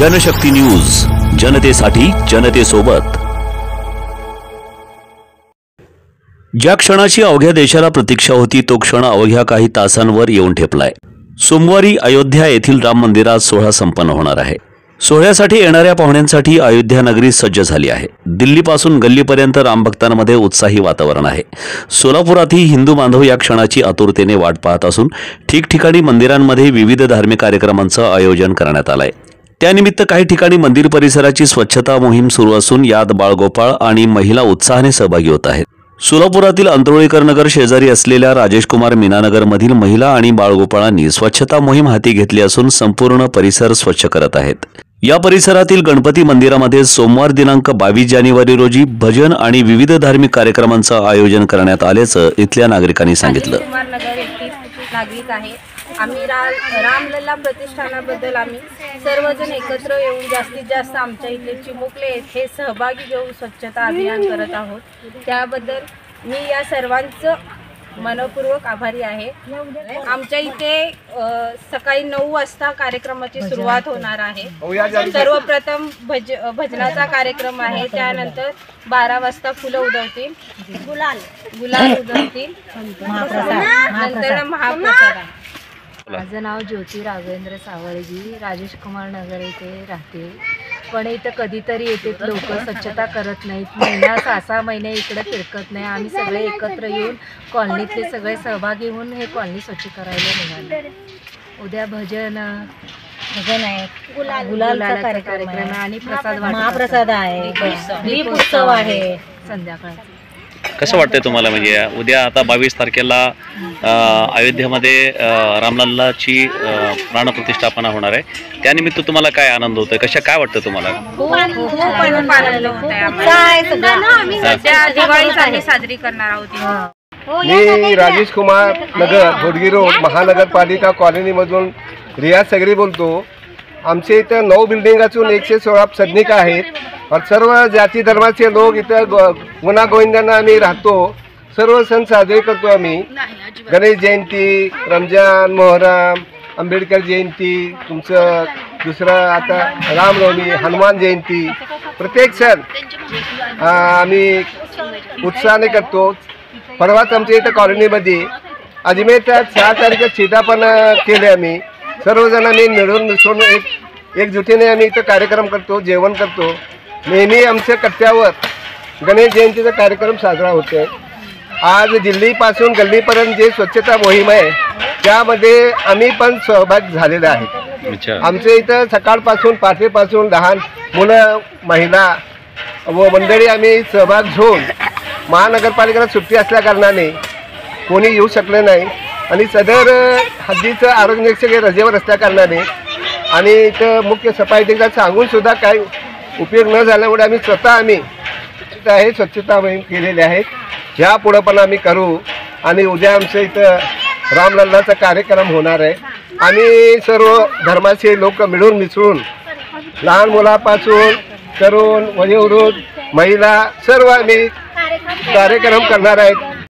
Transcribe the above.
Janshakti news, जनतेसाठी, जनतेसोबत। ज्या क्षणाची अवघ्या देशाला प्रतीक्षा होती तो क्षण अवघ्या काही तासांवर येऊन ठेपलाय। सोमवारी अयोध्या येथील राम मंदिरात सोहळा संपन्न होणार आहे। सोहळ्यासाठी येणाऱ्या पाहुण्यांसाठी अयोध्या नगरी सज्ज झाली आहे। दिल्लीपासून गल्लीपर्यंत रामभक्तांमध्ये उत्साही वातावरण आहे। सोलापुरातही हिंदू बांधव या क्षणाची आतुरतेने वाट पाहत असून ठिकठिकाणी मंदिरांमध्ये विविध धार्मिक कार्यक्रमांचं आयोजन करण्यात आलंय। त्यानिमित्त काही ठिकाणी मंदिर परिसराची स्वच्छता मोहीम सुरू असून यात बाळगोपाळ आणि महिला उत्साहाने सहभागी होत आहेत। सोलापुरातील अंतरोळीकर नगर शेजारी असलेल्या राजेशकुमार मीनानगरमधील महिला आणि बाळगोपाळांनी स्वच्छता मोहीम हाती घेतली असून संपूर्ण परिसर स्वच्छ करत आहेत। या परिसरातील गणपती मंदिरामध्ये सोमवार दिनांक 22 जानेवारी रोजी भजन आणि विविध धार्मिक कार्यक्रमांचं आयोजन करण्यात आल्याचं इथल्या नागरिकांनी सांगितलं। नागरिक आहे। आम्ही रामलल्ला प्रतिष्ठानाबद्दल आम्ही सर्वजण एकत्र येऊन जास्तीत जास्त आमच्या इथे चिमुकले येथे सहभागी घेऊन स्वच्छता अभियान करत आहोत। त्याबद्दल मी या सर्वांचं मनपूर्वक आभारी आहे। आमच्या इथे सकाळी 9 वाजता कार्यक्रमाची सुरुवात होणार आहे। सर्वप्रथम भजनाचा कार्यक्रम आहे, त्यानंतर 12 वाजता फुलं उधळतील, गुलाल उधळतील, नंतर महाप्रसाद आहे। माझं नाव ज्योती राघवेंद्र सावळगी, राजेशकुमार नगर येथे राहते। पण इथं कधीतरी येते लोक स्वच्छता करत नाहीत, महिना 6-6 महिने इकडे फिरकत नाही। आम्ही सगळे एकत्र येऊन कॉलनीतले सगळे सहभागी होऊन हे कॉलनी स्वच्छ करायला निघाले। उद्या भजन आहे, गुलालचा कार्यक्रम आहे आणि महाप्रसाद आहे, दीप उत्सव आहे संध्याकाळी। कसं वाटतंय तुम्हाला? म्हणजे उद्या आता 22 तारखेला अयोध्येमध्ये रामलल्लाची प्राणप्रतिष्ठापना होणार आहे, त्यानिमित्त तुम्हाला काय आनंद होतोय? काय वाटतं तुम्हाला? खूप आनंद होतोय। दिवाळी साजरी करणार आहोत। मी राजेशकुमार नगर घोडगी रोड महानगरपालिका कॉलनीमधून रियाज सगरी बोलतो। आमच्या इथं 9 बिल्डिंग असून 116 सदनिका आहेत और सर्व जाती धर्माचे लोक इथं गुण्यागोविंदांना आम्ही राहतो। सर्व सण साजरे करतो आम्ही। गणेश जयंती, रमजान, मोहरम, आंबेडकर जयंती, तुमचं दुसरा आता रामनवमी, हनुमान जयंती, प्रत्येक सण आम्ही उत्साहाने करतो। परवाच आमच्या इथं कॉलनीमध्ये अजमेरच्या 6 तारखेला चिता पण केले आम्ही। सर्वजणांनी मिळून मिसळून एकजुटीने आम्ही इथं कार्यक्रम करतो, जेवण करतो। नेहमी आमच्या कट्ट्यावर गणेश जयंतीचा कार्यक्रम साजरा होतो। आज दिल्लीपासून गल्लीपर्यंत जे स्वच्छता मोहीम आहे त्यामध्ये आम्ही पण सहभागी झालेले आहेत। आमच्या इथं सकाळपासून पहाटेपासून लहान मुलं, महिला व मंडळी आम्ही सहभाग घेऊन, महानगरपालिकेला सुट्टी असल्या कारणाने कोणी येऊ शकले नाही आणि सदर हद्दीचं आरोग्य निरीक्षक रजेवर असल्या कारणाने आणि इथं मुख्य सफाई अधिकारी सांगून सुद्धा काही उपयोग न झाल्यामुळे आम्ही स्वतः हे स्वच्छता मोहीम केलेली आहे। ह्यापुढं पण आम्ही करू आणि उद्या आमच्या इथं रामलल्लाचा कार्यक्रम होणार आहे। आम्ही सर्व धर्माचे लोक मिळून मिसळून लहान मुलापासून तरुण, वयोवृद्ध, महिला सर्व आम्ही कार्यक्रम करणार आहेत।